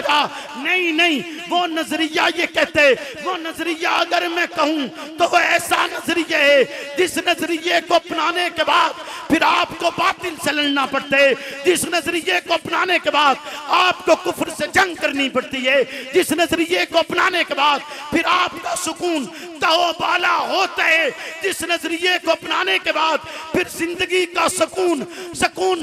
जाएगा। नहीं नहीं, वो नजरिया ये कहते, वो नजरिया अगर मैं कहूं तो वो ऐसा नजरिया है जिस नजरिए को अपनाने के बाद फिर आपको बातिल से लड़ना पड़ता है, जिस नजरिए को अपनाने के बाद आपको कुफ्र से जंग करनी पड़ती है, जिस नजरिए को अपनाने के बाद फिर आपका सुकून तौबाला होता है, जिस नजरिए को अपनाने के बाद फिर जिंदगी का सुकून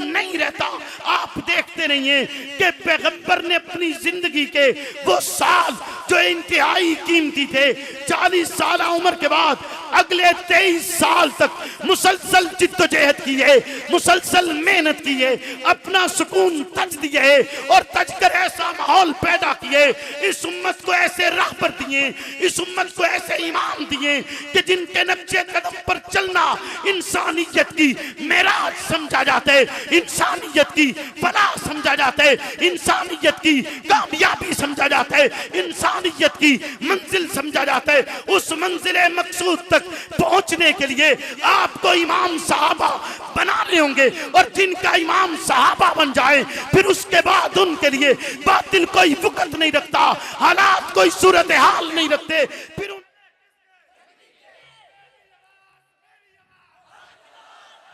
नहीं रहता। आप देखते नहीं है कि पैगंबर ने अपनी जिंदगी के वो साल जो इंतहाई कीमती थे, 40 साल उम्र के बाद अगले 23 साल तक मुसलसल जिद्दोजहद की है, मुसलसल मेहनत की है, अपना सुकून तज दिए है और तज कर ऐसा माहौल पैदा किए, इस उम्मत को ऐसे राह पर दिए, इस उम्मत को ऐसे ईमान दिए कि जिनके नक्शे कदम पर चलना इंसानियत की मेराज समझा जाता है, इंसानियत की फलाह समझा जाता है, इंसानियत की कामयाबी समझा जाता है, इंसानियत की मंजिल समझा जाता है। उस मंजिले मकसूद तक पहुंचने के लिए आपको इमाम साहबा बनाने होंगे और जिनका इमाम साहबा बन जाए फिर उसके बाद उनके लिए बातिल कोई वक़्त नहीं रखता, हालात कोई सूरत हाल नहीं रखते। फिर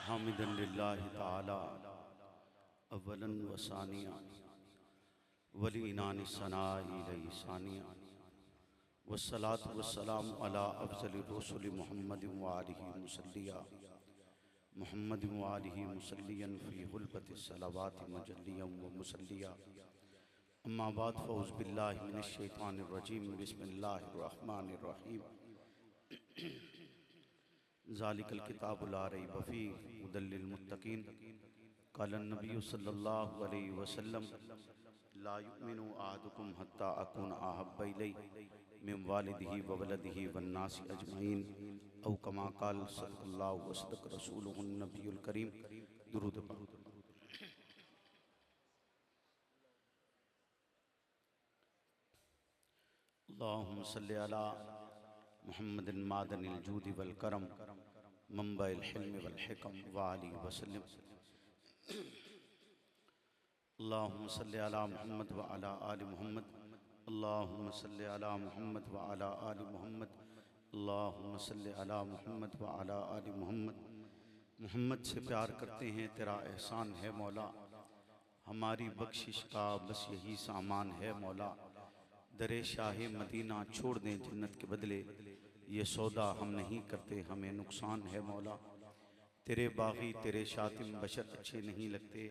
हामिदन लिल्लाहि ताला अव्वलन व सानिया वली इनानी सनाई लई सानिया वस्सलातु वस्सलामु अला अफज़लिर रसूल मुहम्मद व आलिहि मुसल्लिया मुहम्मद व आलिहि मुसल्लियन फी हुल्बति सलावाति मजल्लिया व मुसल्लिया अम्मा बाद फ़ऊज़ु बिल्लाहि मिनश शैतानिर रजीम बिस्मिल्लाहिर रहमानिर रहीम ज़ालिकल किताबु ला रैब फ़ीहि हुदल लिल मुत्तक़ीन क़ाला नबी सल्लल्लाहु अलैहि वसल्लम ला युमिनु अहदुकुम हत्ता अकून अहब्बा इलैहि मिन वालिदिही व वलदिही वन नासि अजमईन औ कमा क़ाल सल्लल्लाहु व सदक़ रसूलुहुन नबियुल करीम। दुरूद पाक। अल्लाहुम्मा सल्लि अला मुहम्मदिन मादनिल जूदि वल करम मंबइल हिल्म वल हिकम व आलिहि वसल्लम। अल्लाहुम्मा सल्लि अला मुहम्मद व अला आलि मुहम्मद। अल्लाहुम्मा सल्लि अला मुहम्मद व अला आलि मुहम्मद। अल्लाहुम्मा सल्लि अला मुहम्मद व अला आलि मुहम्मद। मोहम्मद से प्यार करते हैं, तेरा एहसान है मौला, हमारी बख्शिश का बस यही सामान है मौला। दरे शाह मदीना छोड़ दें जन्नत के बदले, ये सौदा हम नहीं करते, हमें नुकसान है मौला। तेरे बागी तेरे शातिम बशर अच्छे नहीं लगते,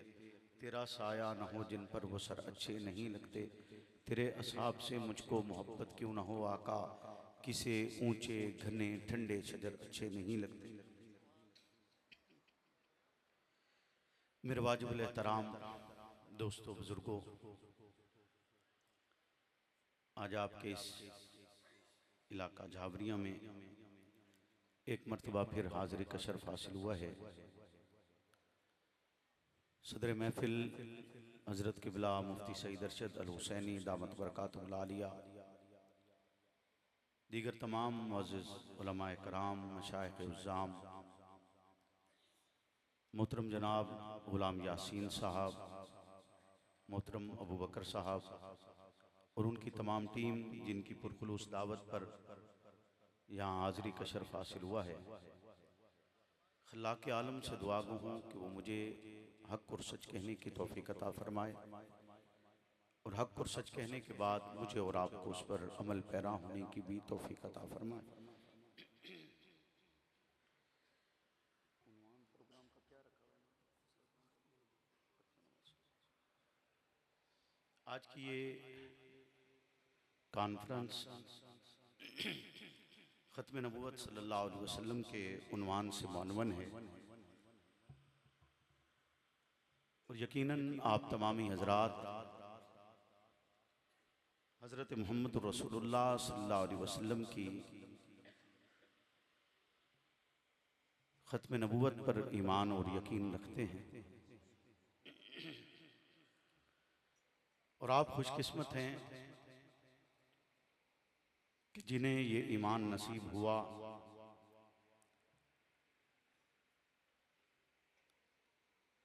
तेरा साया न हो जिन पर वो सर अच्छे नहीं लगते। तेरे असहाब से मुझको मोहब्बत क्यों न हो आका, किसे ऊंचे घने ठंडे शजर अच्छे नहीं लगते। मेरे वाजिबुल एहतराम दोस्तों बुजुर्गों, आज आपके इस इलाका झावरिया में एक मर्तबा फिर हाज़िरी का शर्फ हासिल हुआ है। सदर महफिल हज़रत क़िबला मुफ्ती सईद अरशद अल हुसैनी दामत बरकातुहुल आलिया, दीगर तमाम मुअज़्ज़िज़ उलमाए कराम, मशाइख़ उज़्ज़ाम, मोहतरम जनाब ग़ुलाम यासीन साहब, मोहतरम अबू बकर साहब और उनकी तमाम टीम, जिनकी पुरखुलूस दावत पर यहाँ हाज़िरी का शर्फ हासिल हुआ है। खल्लाक़ आलम से दुआ गो हूँ कि वो मुझे हक़ और सच कहने की तौफ़ीक़ अता फ़रमाए और हक़ और सच कहने के बाद मुझे और आपको उस पर अमल पैरा होने की भी तौफ़ीक़ अता फ़रमाए। आज की ये कॉन्फ्रेंस ख़त्म नबूवत सल्लल्लाहु अलैहि वसल्लम के उन्वान से मुनव्वन है और यकीनन आप तमामी हज़रात हज़रत मोहम्मद रसूलुल्लाह सल्लल्लाहु अलैहि वसल्लम की ख़त्म नबूवत पर ईमान और यकीन रखते हैं और आप खुशकिस्मत हैं कि जिन्हें ये ईमान नसीब हुआ।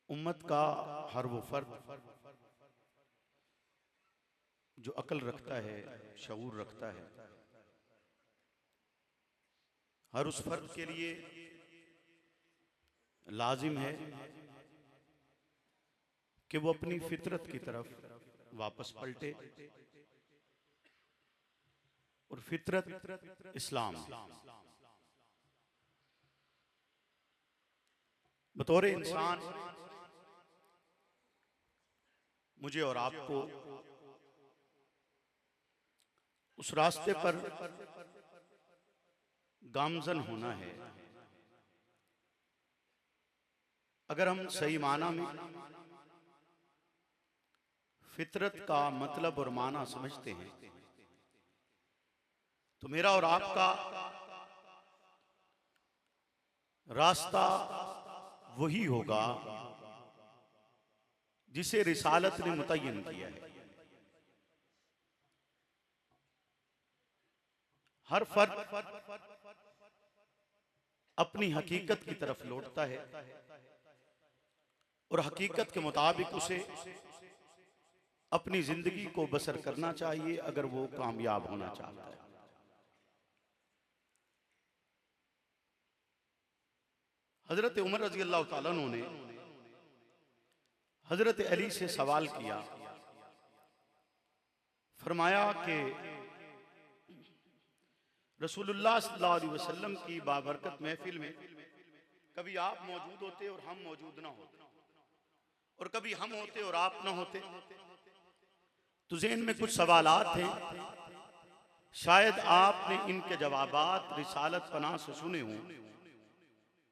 उम्मत का हर वो फर्द जो अकल रखता है, शऊर रखता है, हर उस फर्द के लिए लाजिम है कि वो अपनी फितरत की तरफ वापस पलटे, और फितरत इस्लाम। बतौर इंसान मुझे और आपको उस रास्ते पर गामजन होना है। अगर हम सही माना में फितरत का मतलब और माना समझते हैं तो मेरा और आपका रास्ता वही होगा जिसे रिसालत ने मुतय्यन किया है। हर फर्द अपनी हकीकत की तरफ लौटता है और हकीकत के मुताबिक उसे अपनी जिंदगी को बसर करना चाहिए अगर वो कामयाब होना चाहता है। हजरत उमर रजी अल्लाह तआला अन्हु ने हजरत अली से सवाल किया, फरमाया कि रसूलुल्लाह सल्लल्लाहु अलैहि वसल्लम की बाबरकत महफिल में कभी आप मौजूद होते और हम मौजूद ना होते, और कभी हम होते और आप ना होते, तो ज़हन में कुछ सवालात हैं, शायद आपने इनके जवाबात रिसालत पनाह से सुने हों,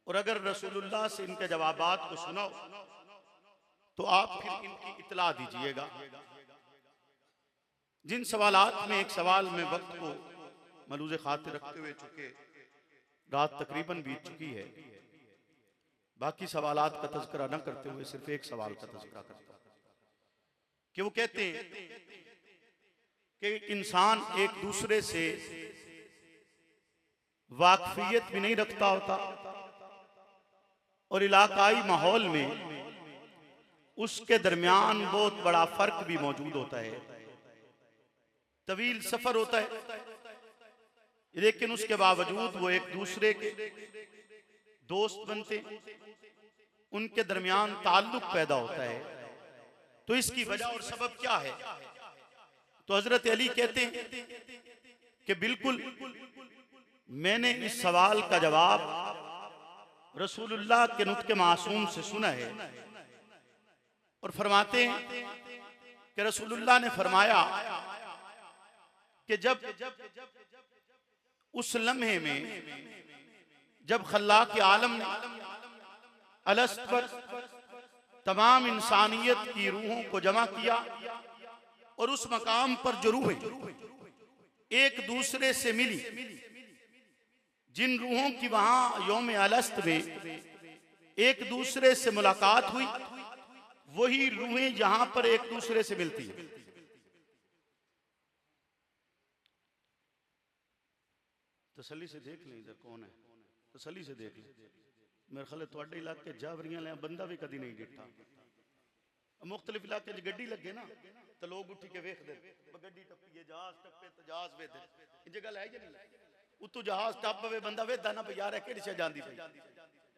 और अगर रसूलुल्लाह से इनके जवाबात को सुना तो आप फिर इनकी इतला दीजिएगा। जिन सवालात में एक सवाल में वक्त को मलूज़े खातिर रखते हुए चुके रात तकरीबन बीत चुकी है, बाकी सवालात का तज़किरा न करते हुए सिर्फ एक सवाल का तज़किरा करता कि वो कहते हैं कि इंसान एक दूसरे से वाकफियत भी नहीं रखता होता और इलाकाई माहौल में उसके दरमियान बहुत बड़ा फर्क भी मौजूद होता है। तवील सफर होता है लेकिन उसके बावजूद वो एक दूसरे के दोस्त बनते, उनके दरमियान ताल्लुक पैदा होता है। तो इसकी वजह और सबब क्या है? तो हजरत अली कहते हैं कि बिल्कुल मैंने इस सवाल का जवाब रसूलुल्लाह के नुत्क़े मासूम से सुना है, और फरमाते हैं कि रसूलुल्लाह ने फरमाया कि जब उस लम्हे में जब खल्लाक़ आलम ने अलस्त पर तमाम इंसानियत की रूहों को जमा किया और उस मकाम पर जो रूहें एक दूसरे से मिली, जिन रूहों की वहां यौम अलस्त में एक दूसरे से मुलाकात हुई, वही रूहें जहां पर एक दूसरे से मिलती हैं। तसल्ली से देख लें इधर कौन है, तसल्ली से देख लें। मेरे ख्याल तुहाडे इलाके जावरियां ले बंदा भी कदी नहीं डिठा। मुख्तलिफ इलाके गड्डी लगे ना तो लोग उठी के वेख दे, गड्डी टप्पी जहाज टप्पे तो जहाज वेदे, इंज गल है कि नहीं? उतों जहाज टप पवे बंदा वेदा ना भी यार केड़ी शे जांदी पई,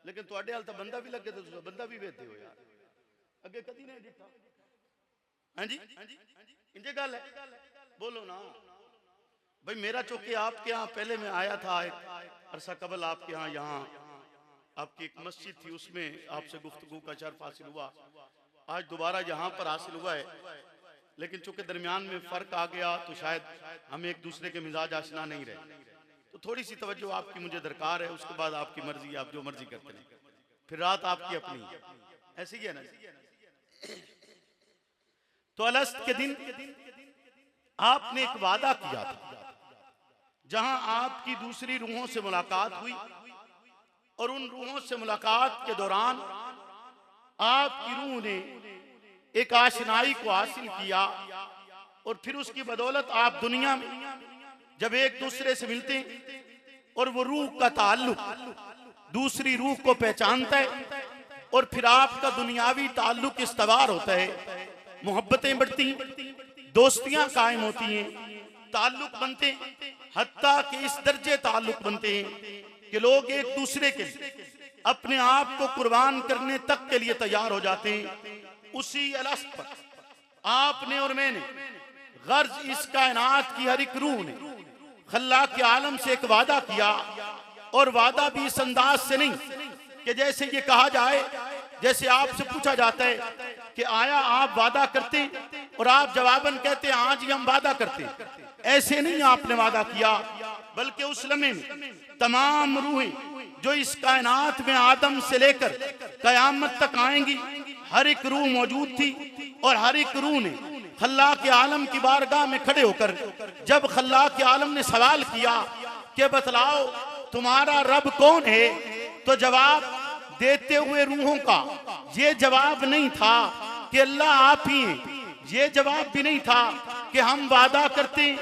लेकिन तुहाडे हाल तो बंदा भी लगे तो बंदा भी वेदे हो यार, अगे कदी नहीं डिठा। हाँ जी इंज गल है, बोलो ना भाई। मेरा चौके आपके यहाँ पहले मैं आया था एक अरसा कबल आपके यहाँ आपकी एक मस्जिद थी, उसमें आपसे गुफ्तगू का शर्फ हासिल हुआ। आज दोबारा यहाँ पर हासिल हुआ है, लेकिन चूंकि दरमियान में फर्क आ गया तो शायद हम एक दूसरे के मिजाज आशना नहीं रहे, तो थोड़ी सी तवज्जो आपकी मुझे दरकार है। उसके बाद आपकी मर्जी, आप जो मर्जी करते हैं, फिर रात आपकी अपनी, ऐसी ही है ना। तो अलस्त के दिन आपने एक वादा किया था जहां आपकी दूसरी रूहों से मुलाकात हुई, और उन रूहों से मुलाकात के दौरान आपकी रूह ने एक आशनाई को हासिल किया, और फिर उसकी बदौलत आप दुनिया में जब एक दूसरे से मिलते हैं और वो रूह का ताल्लुक दूसरी रूह को पहचानता है, और फिर आपका दुनियावी ताल्लुक इस्तवार होता है, मोहब्बतें बढ़ती, दोस्तियां कायम होती हैं, ताल्लुक बनते हैं, हत्ता कि इस दर्जे ताल्लुक बनते हैं कि लोग एक दूसरे के लिए अपने आप को कुर्बान करने तक के लिए तैयार हो जाते हैं। उसी अलस्त पर आपने और मैंने गर्ज इस कायनात की हर एक रूह ने खल्लाक के आलम से एक वादा किया, और वादा भी इस अंदाज से नहीं कि जैसे ये कहा जाए, जैसे आपसे पूछा जाता है कि आया आप वादा करते और आप जवाबन कहते हैं हाँ जी हम वादा करते। ऐसे नहीं आपने वादा किया, बल्कि उस लम्हे में तमाम रूहें जो इस कायनात में आदम से लेकर कयामत तक आएंगी, हर एक रूह मौजूद थी। और हर एक रूह ने खल्लाक के आलम की बारगाह में खड़े होकर जब खल्लाक के आलम ने सवाल किया कि बतलाओ तुम्हारा रब कौन है, तो जवाब देते हुए रूहों का ये जवाब नहीं था कि अल्लाह आप ही हैं। ये जवाब भी नहीं था कि हम वादा करते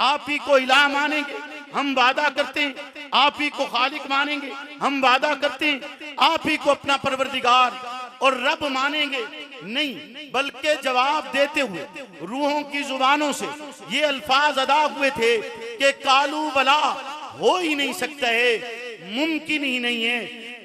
आप ही को इलाह मानेंगे, हम वादा करते हैं आप ही को खालिक मानेंगे, हम वादा करते हैं आप ही को अपना परवरदिगार और रब मानेंगे। नहीं, बल्कि जवाब देते हुए रूहों की जुबानों से ये अल्फाज अदा हुए थे कि कालू बला हो ही नहीं सकता है, मुमकिन ही नहीं है,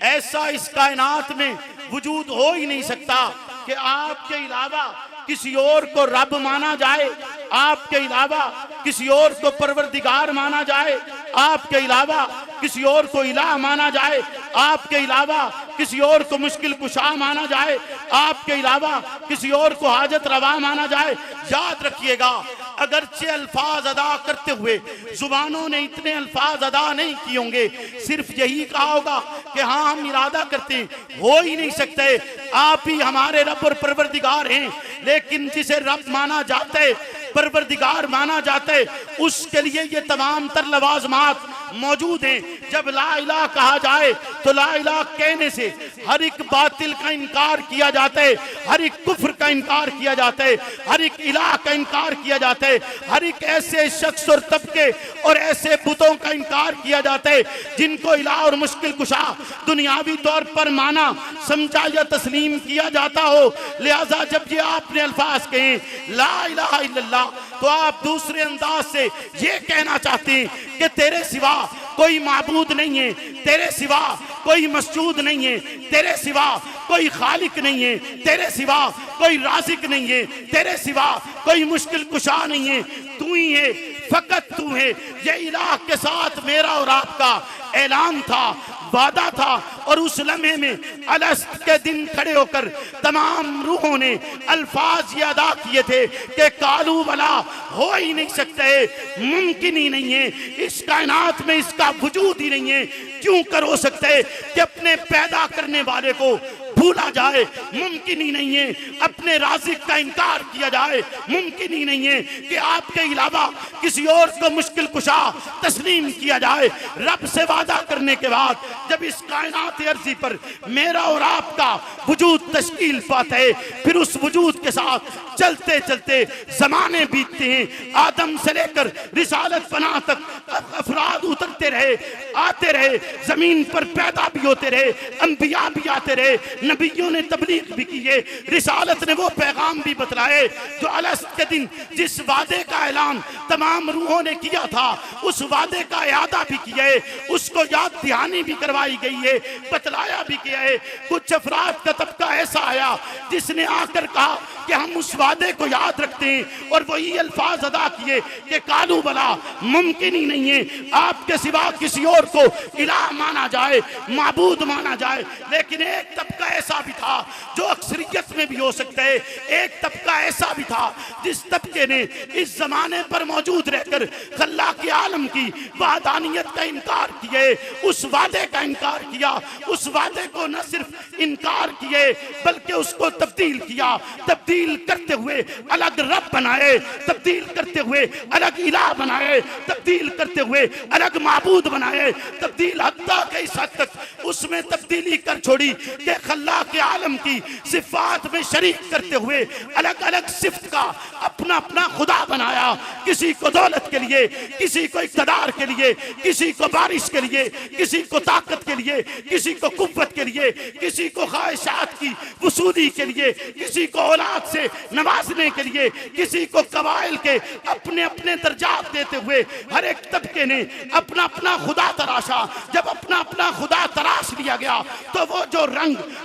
ऐसा इस कायनात में वजूद हो ही नहीं सकता कि आपके अलावा किसी और को रब माना जाए, आपके अलावा किसी और को परवरदिगार माना जाए, आपके अलावा किसी और को इलाह माना जाए, आपके अलावा किसी और को मुश्किल कुशा माना जाए, आपके अलावा किसी और को हाजत रवा माना जाए। याद रखिएगा, अगरचे अल्फाज अदा करते हुए जुबानों ने इतने अल्फाज अदा नहीं किए होंगे, सिर्फ यही कहा होगा कि हाँ हम इरादा करते हैं, हो ही नहीं सकते, आप ही हमारे रब और परवरदिगार हैं। लेकिन जिसे रब माना जाता है, परवरदिगार माना जाता है, उसके लिए ये तमाम तर लवाजमात मौजूद हैं। जब ला इलाह कहा जाए तो ला इलाह कहने से हर एक बातिल का इनकार किया जाता है, हर एक कुफ्र का इनकार किया जाता है, हर एक इलाह का इनकार किया जाता है, हर एक ऐसे शख्स और तबके और ऐसे बुतों का इनकार किया जाता है जिनको इलाह और मुश्किल कुशा दुनियावी तौर पर माना, समझा या तस्लीम किया जाता हो। लिहाजा जब ये आपने अल्फाज कहे ला इलाहा इल्लल्लाह, तो आप दूसरे अंदाज से ये कहना चाहते हैं कि तेरे सिवा कोई माबूद नहीं है, तेरे सिवा कोई मसजूद नहीं है, तेरे सिवा कोई खालिक नहीं है, तेरे सिवा कोई राज़िक नहीं है, तेरे सिवा कोई मुश्किल कुशा नहीं है, तू ही है, फकत तू है। ये इलाह के साथ मेरा और आपका ऐलान था, वादा था। और उस लम्हे में अलस्त के दिन खड़े होकर तमाम रूहों ने अल्फाज ये अदा किए थे कि कालू वाला हो ही नहीं सकते, मुमकिन ही नहीं है, इस कायनात में इसका वजूद ही नहीं है। क्यों कर हो सकता है कि अपने पैदा करने वाले को भूला जाए, मुमकिन ही नहीं है। अपने राज़िक का इनकार किया जाए, मुमकिन ही नहीं है कि आपके अलावा किसी और को मुश्किल कुशा तस्लीम किया जाए। रब से वादा करने के बाद जब इस कायनात अर्ज़ी पर मेरा और आपका वजूद तश्कील पाता है, फिर उस वजूद के साथ चलते चलते जमाने बीतते हैं। आदम से लेकर रिसालत पनाह तक अफराद उतरते रहे, आते रहे, जमीन पर पैदा भी होते रहे, अंबिया भी आते रहे, नबियों ने तबलीग भी की है, रिसालत ने वो पैगाम भी बतलाए जो अलस्त के दिन जिस वादे का ऐलान तमाम रूहों ने किया था, उस वादे का यादा भी किया है, उसको याद दहानी भी करवाई गई है, बतलाया भी किया है। कुछ अफराद का तबका ऐसा आया जिसने आकर कहा कि हम उस वादे को याद रखते हैं, और वही अल्फाज अदा किए कि कालू बला मुमकिन ही नहीं है आपके सिवा किसी और को इलाह माना जाए, माबूद माना जाए। लेकिन एक तबका ऐसा भी था जो अक्सरियत में भी हो सकता है, एक तबका ऐसा भी था जिस तबके ने इस जमाने पर मौजूद रहकर खल्लाक के आलम की वादानियत का इनकार किए, उस वादे का इनकार किया, उस वादे को न सिर्फ इनकार किए बल्कि उसको तब्दील किया, तब्दील करते हुए अलग रब बनाए, तब्दील करते हुए अलग इलाह बनाए, तब्दील करते हुए अलग माबूद बनाए, तब्दील हत्ता के इस हद तक उसमें तब्दीली कर छोड़ी कि अल्लाह के आलम की सिफात में शरीक करते हुए अलग अलग सिफ्त का अपना अपना खुदा बनाया। किसी को दौलत के लिए, किसी को इक़्तिदार के लिए, किसी को बारिश के लिए, किसी को ताकत के लिए, किसी को कुव्वत के लिए, किसी को ख्वाहिशात की वसूली के लिए, किसी को औलाद से नवाजने के लिए, किसी को कबाइल के अपने अपने दर्जात देते हुए हर एक तबके ने अपना अपना खुदा तराशा। जब अपना अपना खुदा तराश लिया गया तो वो जो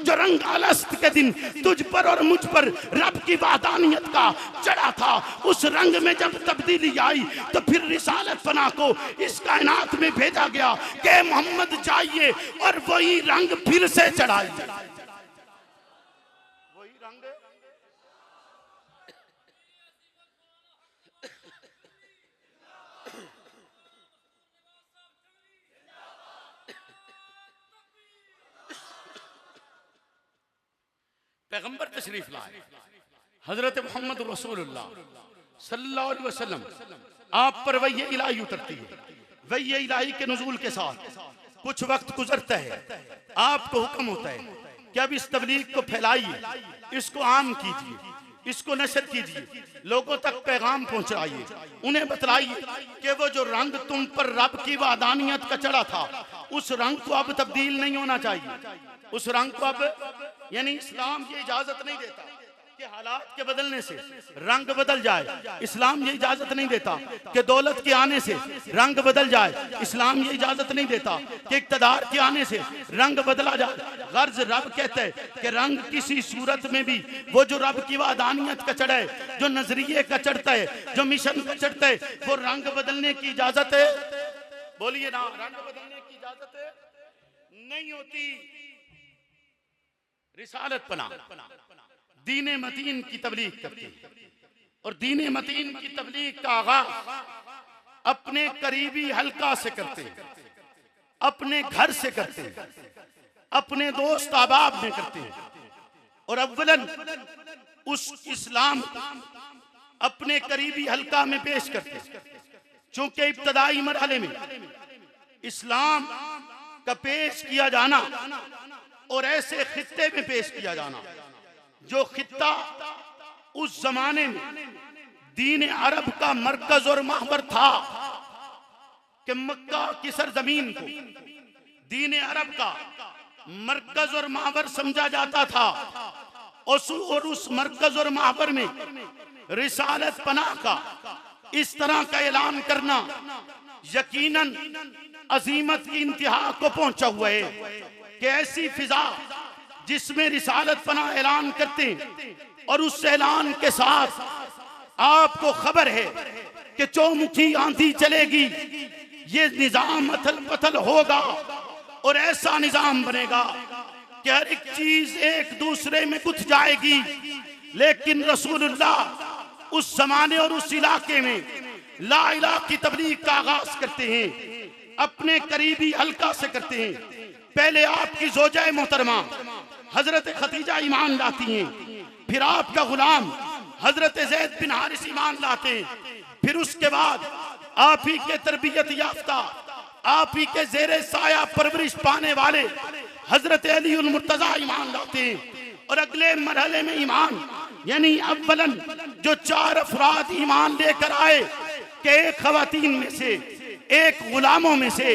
रंग अलस्त के दिन तुझ पर और मुझ पर रब की वादानियत का चढ़ा था, उस रंग में जब तब्दीली आई तो फिर रिसालत पना को इस कायनात में भेजा गया कि मोहम्मद जाइए और वही रंग फिर से चढ़ाइए। वही रंग पैगंबर तशरीफ लाए हजरत मोहम्मद रसूलुल्लाह सल्लल्लाहु अलैहि वसल्लम, आप पर वही इलाही उतरती है। वही इलाही के नुज़ूल के साथ कुछ वक्त गुजरता है, आपको हुक्म होता है कि अब इस तबलीग को फैलाइए, इसको आम कीजिए, इसको नशर कीजिए, लोगों तक पैगाम पहुंचाइए, उन्हें बतलाइए कि वो जो रंग तुम पर रब की वादानियत का चढ़ा था, उस रंग को अब तब्दील नहीं होना चाहिए। उस रंग को अब, यानी इस्लाम ये इजाजत नहीं देता कि हालात के बदलने से रंग बदल जाए। इस्लाम ये इजाजत नहीं देता कि दौलत के आने से रंग बदल जाए। इस्लाम ये इजाजत नहीं देता कि इक़्तिदार के आने से रंग बदला जाए। गर्ज रब कहते हैं कि रंग किसी सूरत में भी वो जो रब की वादानियत का चढ़ा है, जो नजरिए का चढ़ता है, जो मिशन का चढ़ता है, वो रंग बदलने की इजाजत है। बोलिए ना, रंग बदलने की इजाजत है नहीं होती। रिसालत पना दीन मतीन की तबलीग करती है और दीन मतीन की तबलीग का आगाज अपने करीबी हल्का से करते हैं, अपने घर से करते हैं, अपने दोस्त अहबाब में करते हैं और अव्वलन उस इस्लाम अपने करीबी हल्का में पेश करते हैं। चूंकि इब्तदाई मरहले में इस्लाम का पेश किया जाना और ऐसे खित्ते में पेश किया जाना जो खित्ता उस जमाने में दीन अरब का मरकज और महवर था कि मक्का की सरजमीन को दीन अरब का मरकज और महवर समझा जाता था और उस मरकज और महवर में रिसालत पनाह का इस तरह का ऐलान करना यकीनन अजीमत की इंतहा को पहुंचा हुआ है कि ऐसी फिजा जिसमें रिसालत पनाह ऐलान करते हैं और उस ऐलान के साथ आपको खबर है कि चौमुखी आंधी चलेगी, ये निजाम अथल पथल होगा और ऐसा निजाम बनेगा कि हर एक चीज एक दूसरे में गुथ जाएगी। लेकिन रसूलुल्लाह उस जमाने और उस इलाके में ला इलाहा की तबलीग का आगाज करते हैं, अपने करीबी हल्का से करते हैं। पहले आपकी ज़ौजा मोहतरमा हजरत खदीजा ईमान लाती हैं, फिर आपका गुलाम हजरत ज़ैद बिन हारिस ईमान लाते हैं, फिर उसके बाद आप ही के तरबियत याफ्ता, आप ही के ज़ेरे साया परवरिश पाने वाले हजरत अली उल मुर्तज़ा ईमान लाते हैं। और अगले मरहले में ईमान यानी अव्वलन जो 4 अफराद ईमान लेकर आए कि एक खवातीन में से, एक गुलामों में से,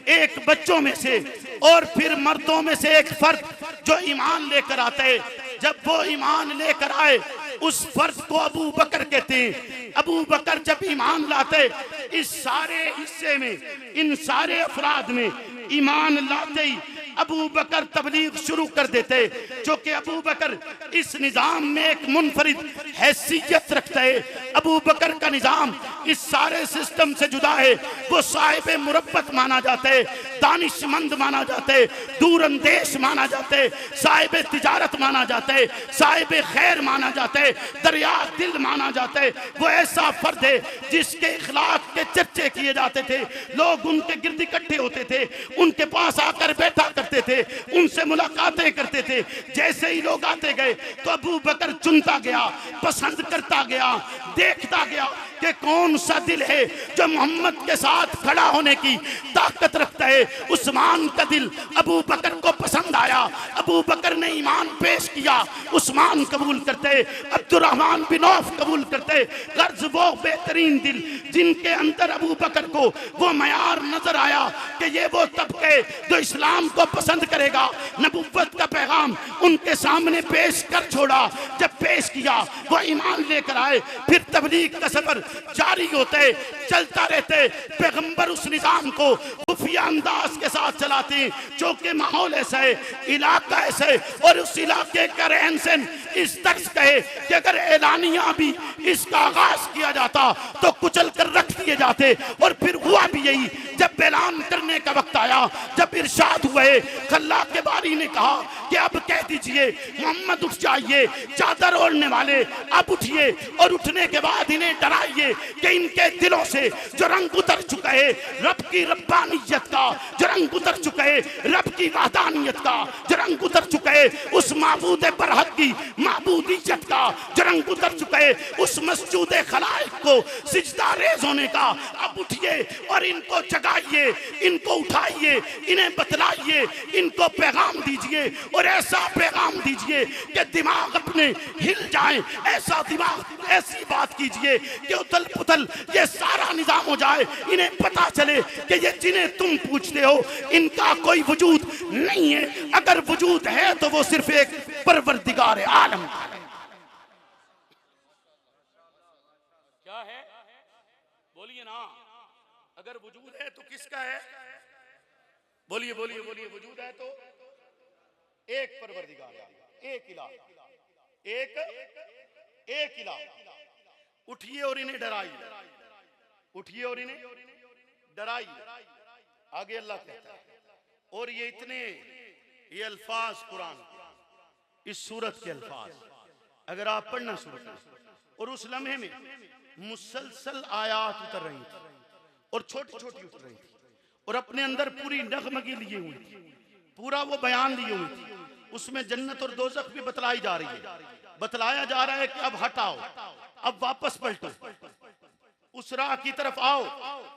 एक बच्चों में से और फिर मर्दों में से एक फर्द जो ईमान लेकर आता है। जब वो ईमान लेकर आए उस फर्द को अबू बकर कहते हैं। अबू बकर जब ईमान लाते इस सारे हिस्से में, इन सारे अफराद में ईमान लाते ही अबू बकर तबलीग शुरू कर देते, क्योंकि अबू बकर इस निजाम में एक मुनफरिद हैसियत रखता है। अबू बकर का निजाम इस सारे सिस्टम से जुदा है। वो साहिब मुरब्बत माना जाता है, दानिशमंद माना जाता है, दूरंदेश माना जाता है, साहिब तिजारत माना जाता है, साहिब खैर माना जाता है, दरिया दिल माना जाता है। वो ऐसा फर्द है जिसके इखलाक के चर्चे किए जाते थे, लोग उनके गिर्द इकट्ठे होते थे, उनके पास आकर बैठा करते थे, उनसे मुलाकातें करते थे। जैसे ही लोग आते गए तो अबू बकर चुनता गया, पसंद करता गया, देखता गया कि कौन सा दिल है जो मोहम्मद के साथ खड़ा होने की ताकत रखता है। उस्मान का दिल अबू बकर को पसंद आया, अबू बकर ने ईमान पेश किया, उस्मान कबूल करते, अब्दुर्रहमान बिन औफ कबूल करते। गर्ज वो बेहतरीन दिल जिनके अंदर अबू बकर को वो मयार नजर आया कि ये वो तबके जो इस्लाम को पसंद करेगा, नबुव्वत का पैगाम उनके सामने पेश कर छोड़ा। जब पेश किया वो ईमान लेकर आए। फिर तबलीग का सफर जारी होते, चलता रहते। पैगंबर उस निजाम को खुफिया अंदाज के साथ चलाते, चौके माहौल ऐसा है, इलाका ऐसा है और उस इलाके का रहन सहन इस तर्ज का है कि अगर एलानिया भी इसका आगाज किया जाता तो कुचल कर रख दिए जाते। और फिर हुआ भी यही। जब ऐलान करने का वक्त आया, जब इरशाद हुए, खल्ला के बारी ने कहा कि अब कह दीजिए मोहम्मद उठ जाइए, चादर ओढ़ने वाले अब उठिए और उठने के बाद इन्हें डराइए कि इनके दिलों से जो रंग उतर चुका है रब की रब्बानियत का, जो रंग उतर चुका है रब की वहदानियत का, जो रंग उतर चुका है उस माबूद बरहक की माबूदियत का, जो रंग उतर चुका है उस मस्जूद खलाइक को सिजदा रेज होने का। अब उठिए और इनको जगाइए, इनको उठाइए, इन्हें बतलाइए, इनको पैगाम दीजिए और ऐसा पैगाम दीजिए कि दिमाग अपने हिल जाए। ऐसा दिमाग, ऐसी बात कीजिए कि उथल पुथल ये सारा निजाम हो जाए। इन्हें पता चले कि ये जिन्हें तुम पूछते हो इनका कोई वजूद नहीं है, अगर वजूद है तो वो सिर्फ एक परवरदिगार आलम का है। क्या है? बोलिए ना, अगर वजूद है तो किसका है? बोलिए बोलिए बोलिए। वजूद है तो एक परवरदिगार, एक इलाह, एक इलाह। उठिए और इन्हें डराइए, उठिए और इन्हें डराइए। आगे अल्लाह कहता है, और ये इतने ये अल्फाज कुरान, इस सूरत के अल्फाज अगर आप पढ़ना शुरू करें और उस लम्हे में मुसलसल आयात उतर रही थी और छोटी छोटी उतर रही थी और अपने अंदर पूरी नगमगी लिए हुई थी, पूरा वो बयान लिए हुई थी। उसमें जन्नत और दोज़ख भी बतलाई जा रही है। बतलाया जा रहा है कि अब हटाओ, अब वापस पलटो, उस राह की तरफ आओ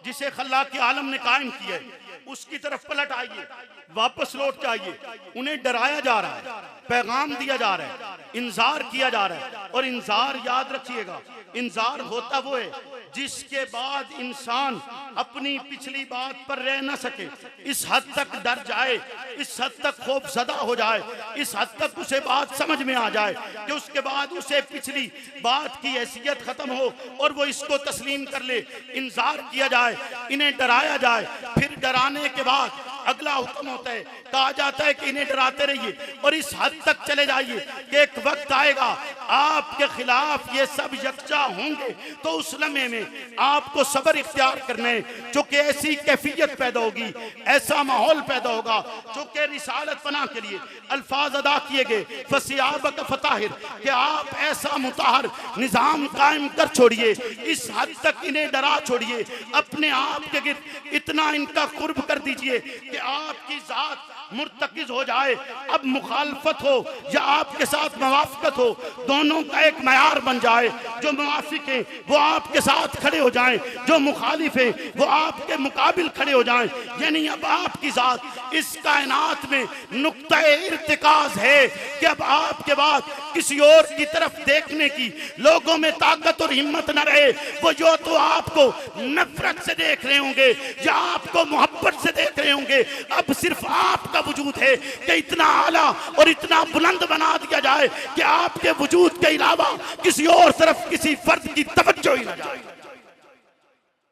जिसे खल्लाक के आलम ने कायम किया है, उसकी तरफ पलट आइए, वापस लौट के आइए। उन्हें डराया जा रहा है, पैगाम दिया जा रहा है, इंजार किया जा रहा है। और इंजार याद रखिएगा, इंजार होता वो है जिसके बाद इंसान अपनी पिछली बात पर रह न सके, इस हद तक डर जाए, इस हद तक खौफजदा हो जाए, इस हद तक उसे बात समझ में आ जाए कि उसके बाद उसे पिछली बात की हैसियत खत्म हो और वो इसको तस्लीम कर ले। इंजार किया जाए, इन्हें डराया जाए, फिर डराने के बाद अगला हुक्म होता है, कहा जाता है कि इन्हें डराते रहिए और इस हद तक चले जाइए कि एक वक्त आएगा आपके खिलाफ ये सब यकजा होंगे, तो उस लम्हे में आपको सब्र इख्तियार करना है, जो कि ऐसी कैफियत पैदा होगी, ऐसा माहौल पैदा होगा जो कि रिसालत पना के लिए अल्फाज अदा किए गए फसियाबक फताहिर, कि आप ऐसा मुताहर निजाम कायम कर छोड़िए, इस हद तक इन्हें डरा छोड़िए, अपने आप के गिर्द इतना इनका कुर्ब कर दीजिए कि आपकी जात मुर्तकिज हो जाए। अब मुखालफत हो या आपके साथ मवाफकत हो, दोनों का एक मयार बन जाए। जो मुवाफिक है वो आपके साथ खड़े हो जाएं, जो मुखालिफ है वो आपके मुकाबिल खड़े हो जाएं। यानी अब आपकी जात इस कायनात में नुक्ता इर्तिकाज है कि अब आपके बाद किसी और की तरफ देखने की लोगों में ताकत और हिम्मत न रहे। वो जो तो आपको नफरत से देख रहे होंगे या आपको मोहब्बत से देख रहे होंगे, अब सिर्फ आपका वजूद है कि इतना आला और इतना बुलंद बना दिया जाए कि आपके वजूद के अलावा किसी और तरफ किसी फर्द की तवज्जो ही न जाए।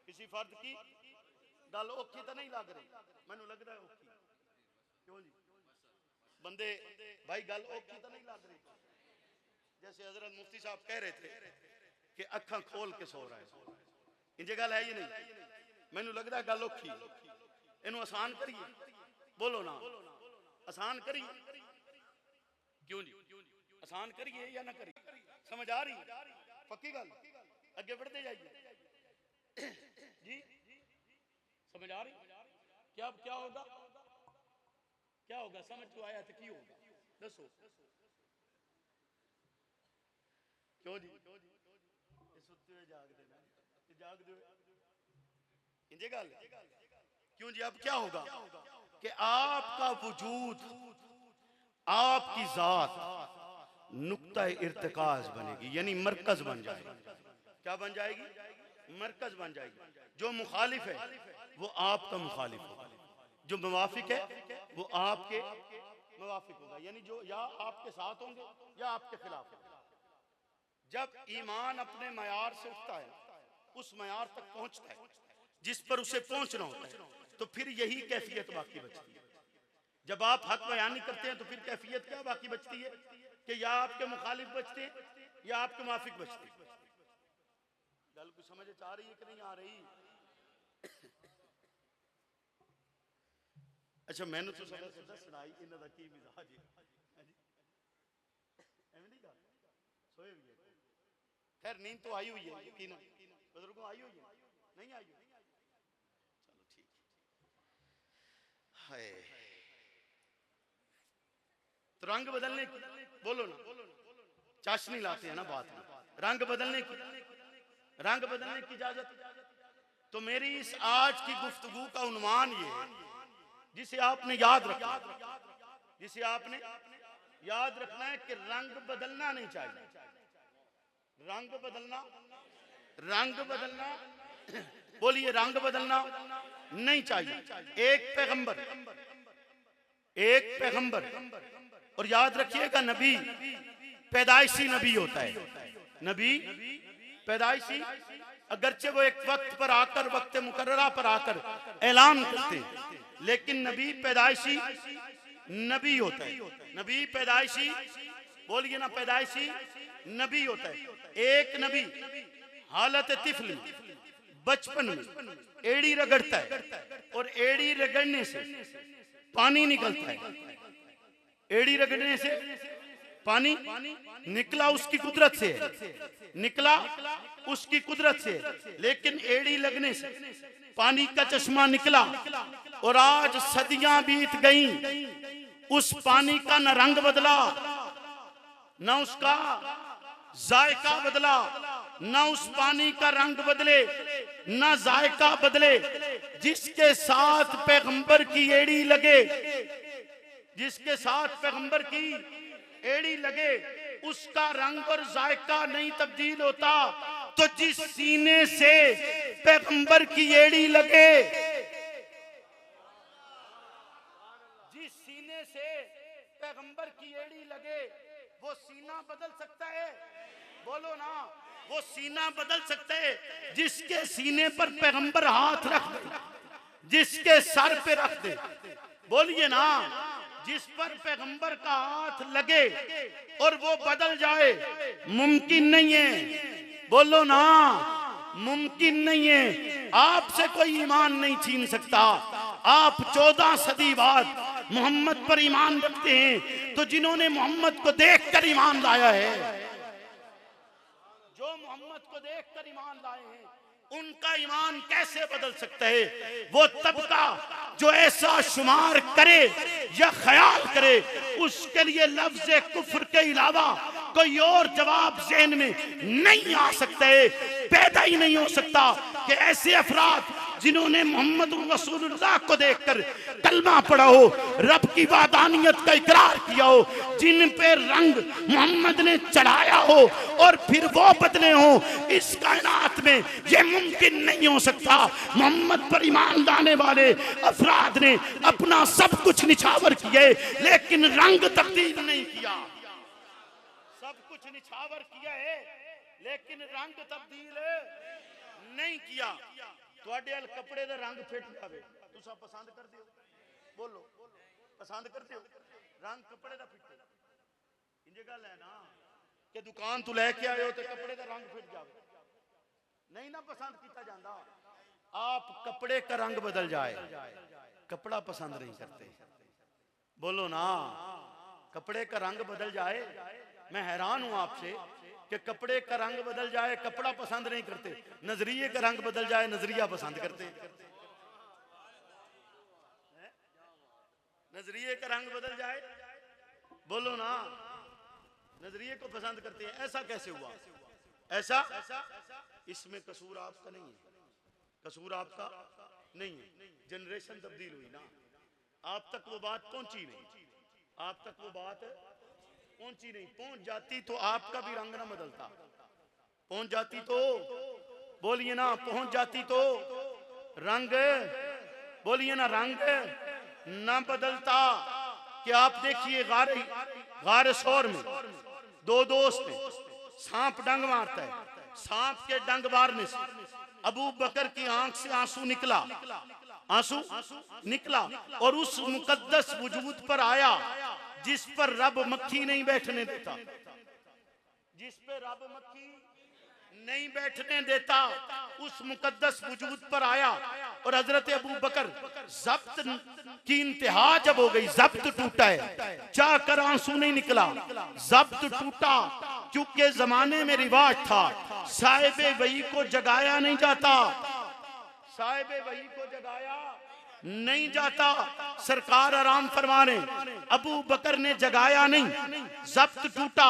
किसी फर्द की गल औखी तो नहीं लग रही, मैनू लग रहा है औखी क्यों जी बंदे भाई, गल औखी तो नहीं लग रही। जैसे हजरत मुफ्ती साहब कह रहे थे कि अखा खोल के सो रहा है, इंजे गल है ही नहीं। मैनू लग रहा है गल औखी, इनू आसान करिए, बोलो ना आसान करिए, क्यों जी आसान करिए या ना करिए? समझ आ रही? पक्की गल, अगे बढ़ते जाइए जी। समझ आ रही? क्या क्या होगा, क्या होगा? समझ तो आया तो की होगा, दसो क्यों जी? सुते हुए जागते ना, इंजे गल क्यों जी? अब क्या होगा कि आपका वजूद, आपकी जात नुक्ता इर्तिकाज बनेगी, यानी मरकज बन जाएगी। क्या बन जाएगी? मरकज बन जाएगी। जो मुखालिफ है वो आपका मुखालिफ होगा, जो मुवाफिक है वो आपके मुवाफिक होगा, यानी जो या आपके साथ होंगे या आपके खिलाफ होंगे। जब ईमान अपने मयार से उठता है, उस मयार तक पहुंचता है जिस पर उसे पहुंचना होता है, तो फिर यही कैफियत बाकी बचती है। जब आप हक बयानी करते हैं तो फिर कैफियत क्या बाकी बचती है कि या आपके मुखालिफ बचते हैं या आपके मुवाफिक बचते हैं। गल कुछ समझ आ रही है कि नहीं आ रही? अच्छा, मैंने तो सब सुनाई इन्हां दा की मिजाज है जी, एवें नहीं गल सोए भी है। खैर नींद तो आई हुई है, यकीनन बुजुर्गों आई हुई है, नहीं आई हुई? चलो ठीक है। तो रंग बदलने की, बोलो ना, चाशनी लाते हैं ना बात में, रंग बदलने की, रंग बदलने की इजाजत। तो मेरी इस आज की गुफ्तगू का उन्वान ये है, जिसे आपने याद रखना, जिसे आपने याद रखना है कि रंग बदलना नहीं चाहिए। रंग बदलना, रंग बदलना, बोलिए, रंग बदलना नहीं चाहिए। एक पैगंबर, एक पैगंबर, और याद रखिएगा नबी पैदाइशी नबी होता है। नबी पैदाइशी, अगरचे वो एक वक्त पर आकर, वक्त मुकर्ररा पर आकर ऐलान करते, लेकिन नबी पैदाइशी नबी होता है। नबी पैदाइशी, बोलिए ना, पैदाइशी नबी होता है। एक नबी हालत तिफल, बचपन में एड़ी रगड़ता है और एड़ी रगड़ने से पानी निकलता है। एड़ी रगड़ने से पानी निकला उसकी कुदरत से, निकला उसकी कुदरत से, लेकिन एड़ी लगने से पानी का चश्मा निकला। और आज सदियां बीत गईं, उस पानी का न रंग बदला, न उसका जायका बदला, न उस पानी का रंग बदले, न जायका बदले। जिसके साथ पैगंबर की एड़ी लगे, जिसके साथ पैगंबर की एड़ी लगे, उसका रंग और जायका नहीं तब्दील होता। तो जिस सीने से पैगंबर की एड़ी लगे, जिस सीने से पैगंबर की एड़ी लगे, वो सीना बदल सकता है? बोलो ना, वो सीना बदल सकता है जिसके सीने पर पैगंबर हाथ रख दे, जिसके सर पे रख दे। बोलिए ना, जिस पर पैगंबर का हाथ लगे और वो बदल जाए, मुमकिन नहीं है। बोलो ना, मुमकिन नहीं है। आपसे कोई ईमान नहीं छीन सकता। आप 14 सदी बाद मोहम्मद पर ईमान रखते हैं, तो जिन्होंने मोहम्मद को देखकर ईमान लाया है, जो मोहम्मद को देखकर ईमान लाए हैं, उनका ईमान कैसे बदल सकता है? वो तबका जो ऐसा शुमार करे या ख्याल करे, उसके लिए लफ्ज कुफ्र के अलावा कोई और जवाब ज़हन में नहीं आ सकता है, पैदा ही नहीं हो सकता कि ऐसे अफराद जिन्होंने मोहम्मद रसूलुल्लाह को देखकर कलमा पढ़ा हो, रब की वादानियत का इकरार किया हो, जिन पे रंग मोहम्मद ने चढ़ाया हो और फिर वो बदले हो, इस कायनात में ये मुमकिन नहीं हो सकता। मोहम्मद पर ईमान लाने वाले अफराद ने अपना सब कुछ निछावर किए, लेकिन रंग तब्दील नहीं किया। सब कुछ निछावर किया है, लेकिन रंग तब्दील नहीं किया। ਤੁਹਾਡੇ ਅਲ ਕੱਪੜੇ ਦਾ ਰੰਗ ਫਿੱਟ ਜਾਵੇ, ਤੁਸੀਂ ਪਸੰਦ ਕਰਦੇ ਹੋ? ਬੋਲੋ, ਪਸੰਦ ਕਰਦੇ ਹੋ? ਰੰਗ ਕੱਪੜੇ ਦਾ ਫਿੱਟੇ, ਇੰਜ ਗੱਲ ਹੈ ਨਾ ਕਿ ਦੁਕਾਨ ਤੋਂ ਲੈ ਕੇ ਆਏ ਹੋ ਤੇ ਕੱਪੜੇ ਦਾ ਰੰਗ ਫਿੱਟ ਜਾਵੇ, नहीं ना पसंद किया जाता। आप कपड़े का रंग बदल जाए, कपड़ा पसंद नहीं करते। बोलो ना, कपड़े का रंग बदल जाए। मैं हैरान हूं आपसे कि कपड़े का रंग बदल जाए, कपड़ा पसंद नहीं करते। नजरिए का रंग बदल जाए, नजरिया पसंद करते। नजरिए का रंग बदल जाए, बोलो ना, नजरिए को पसंद करते हैं। ऐसा कैसे हुआ? ऐसा इसमें कसूर आपका नहीं है, कसूर आपका नहीं है। जनरेशन तब्दील हुई ना, आप तक वो बात पहुंची नहीं, आप तक वो बात पहुंची नहीं। पहुंच जाती तो आपका भी रंग ना बदलता, पहुंच जाती तो बोलिए ना, पहुंच जाती तो रंग, बोलिए ना, रंग ना बदलता। कि आप देखिए गारे शोर में दो दोस्त हैं, सांप डंग मारता है, सांप के डंग मारने से अबू बकर की आंख से आंसू निकला, आंसू निकला और उस मुकद्दस वजूद पर आया जिस पर रब मक्खी नहीं बैठने देता, जिस पे रब मक्खी नहीं बैठने देता, उस मुकद्दस वजूद पर आया। और हजरत अबू बकर जब्त की इंतहा जब हो गई, जब्त टूटा है, चाह कर आंसू नहीं निकला, जब्त टूटा। क्योंकि जमाने में रिवाज था साहिबे वही को जगाया नहीं जाता, साहिबे वही को जगाया नहीं जाता। सरकार आराम फरमा रहे, अबू बकर ने जगाया नहीं, जब्त टूटा,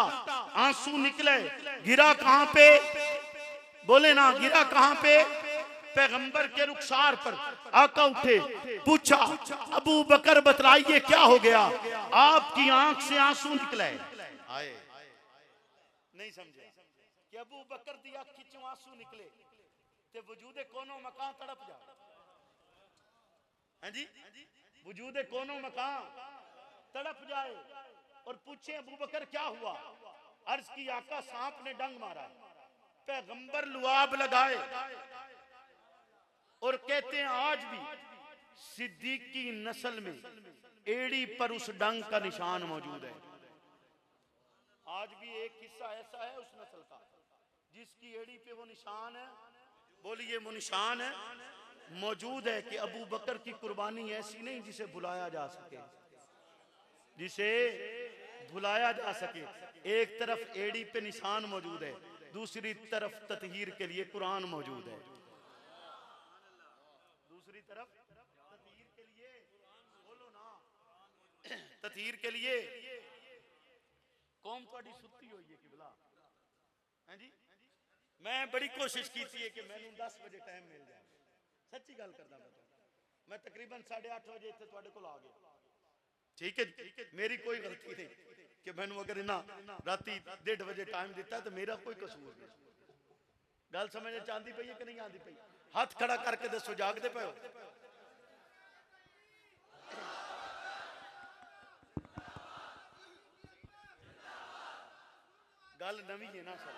आंसू निकले। गिरा कहां पे, बोले ना, गिरा कहां पे? पैगंबर के रुखसार पर। आका उठे, पूछा अबू बकर बतलाइए क्या हो गया, आपकी आंख से आंसू निकले। आए नहीं समझे कि अबू बकर दी आंखी चों आंसू निकले ते वजूदे कोनो मकान तड़प जाए। हाँ जी, वजूदे कोनो मकान तड़प जाए और पूछे अबू बकर क्या हुआ। अर्ज की आका सांप ने डंग मारा। पैगंबर लुआब लगाए और कहते हैं आज भी सिद्दीक की नस्ल में एड़ी पर उस डंग का निशान मौजूद है। आज भी एक हिस्सा ऐसा है उस नस्ल का जिसकी एड़ी पे वो निशान है, बोलिए वो निशान है, मौजूद है। कि अबू बकर की कुर्बानी ऐसी नहीं जिसे भुलाया जा सके, जिसे भुलाया जा सके। एक तरफ एड़ी पे निशान मौजूद है, दूसरी तरफ ततहीर के लिए कुरान मौजूद है, दूसरी तरफ ततहीर के लिए, बोलो ना, ततहीर के लिए। कौम थोड़ी सुती हुई है किबला, हैं जी। मैं बड़ी कोशिश की थी कि मैंने 10 बजे टाइम मिल जाए, सच्ची गल करदा मैं तकरीबन 8:30 बजे इत्थे तुहाडे कोल आ गया। ठीक है, मेरी कोई गलती नहीं कि मैंने अगर ना राती 1:30 बजे टाइम दिता तो मेरा कोई कसूर नहीं। गल समझ आती पई है कि नहीं आती पई? हाथ खड़ा करके दसो, जागदे पे हो? गल नवी है ना सर,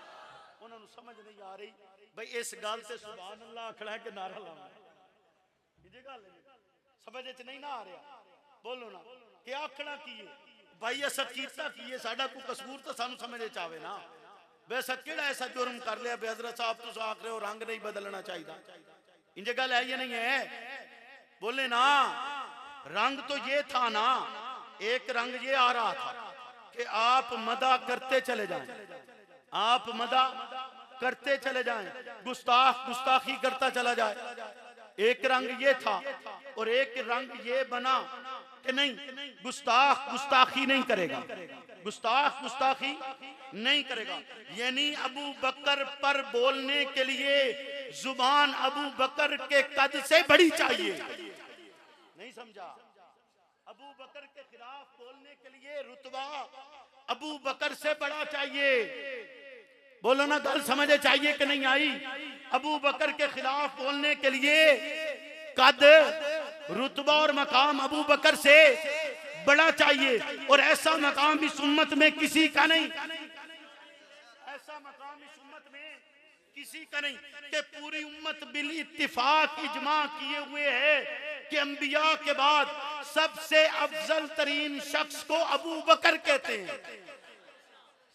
उन्होंने समझ नहीं आ रही भाई इस गल से सुभान अल्लाह आखना है कि नारा लाना है। ये गल समझ नहीं ना आ रहा, बोलो ना, क्या आखना की है भाई, असा कीता की है, साडा कोई कसूर तो सानू समझ आवे ना। वैसा केड़ा ऐसा जुर्म कर लिया बे हजरत साहब तुम आख रहे हो रंग नहीं बदलना चाहिए, इंजे गल है या नहीं है? बोले ना, रंग तो ये था ना, एक रंग ये आ रहा था कि आप मदा करते चले जाएं, आप मदा करते चले जाएं, गुस्ताख गुस्ताखी करता चला जाए। एक रंग ये था और एक रंग ये बना कि नहीं, गुस्ताख गुस्ताखी नहीं करेगा, गुस्ताख गुस्ताखी नहीं करेगा। यानी अबू बकर पर बोलने के लिए जुबान अबू बकर के कद से बड़ी चाहिए, नहीं समझा? अबू बकर के खिलाफ बोलने के लिए रुतबा अबू बकर से बड़ा चाहिए, बोलो ना, गल समझ चाहिए कि नहीं आई? अबू बकर के खिलाफ बोलने के लिए कद, रुतबा और मकाम अबू बकर से बड़ा चाहिए। और ऐसा मकाम इस उम्मत में किसी का नहीं, ऐसा मकाम इस उम्मत में किसी का नहीं कि पूरी उम्मत बिल इत्तिफाक इजमा किए हुए है कि अंबिया के बाद सबसे अफजल तरीन शख्स को अबू बकर कहते हैं।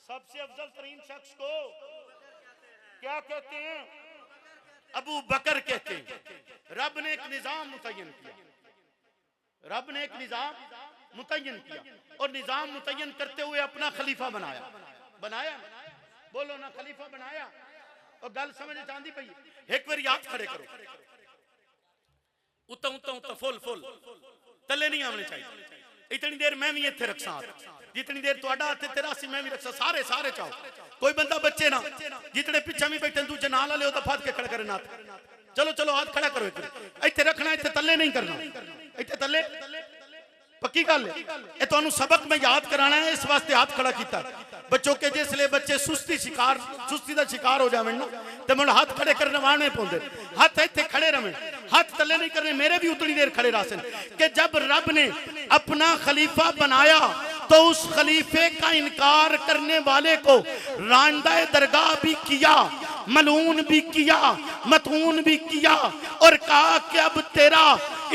सबसे अफजल तरीन शख्स को क्या कहते हैं? अबू बकर कहते हैं। रब ने एक निजाम मुतय्यन किया, रब ने एक निजाम मुतय्यन किया और निजाम मुतय्यन करते हुए अपना खलीफा बनाया, बनाया, बोलो ना, खलीफा बनाया। और गल समझ आंदी पई, एक बार याद खड़े करो, उता उता उता फुल फुल तले नहीं आने चाहिए, इतनी देर मैं भी इत्थे रखसा, जितनी देर तुहाडा हाथ तेरा सी मैं भी रखसा, सारे सारे चाहो कोई बंदा बच्चे ना, जितने पिछा भी बैठे दूजे नाल वाले हो तो फट के खड़ा करे नाथ, चलो चलो हाथ खड़ा करो, इत्थे रखना, इत्थे तले नहीं करना, इत्थे तले पक्की गल है। ये तुहानू सबक मैं याद कराना है, इस वास्ते हाथ खड़ा किया बच्चों के, जिसले बच्चे सुस्ती का शिकार हो जावे ना तो मुझे हाथ खड़े करने वाने पौंदे, हाथ इत्थे खड़े रहे, हाथ तले नहीं करने, मेरे भी उतनी देर खड़े रह कि जब रब ने अपना खलीफा बनाया तो उस खलीफे का इनकार करने वाले को रांदा दरगाह भी किया, मलून भी किया, मतून भी किया और कहा कि अब तेरा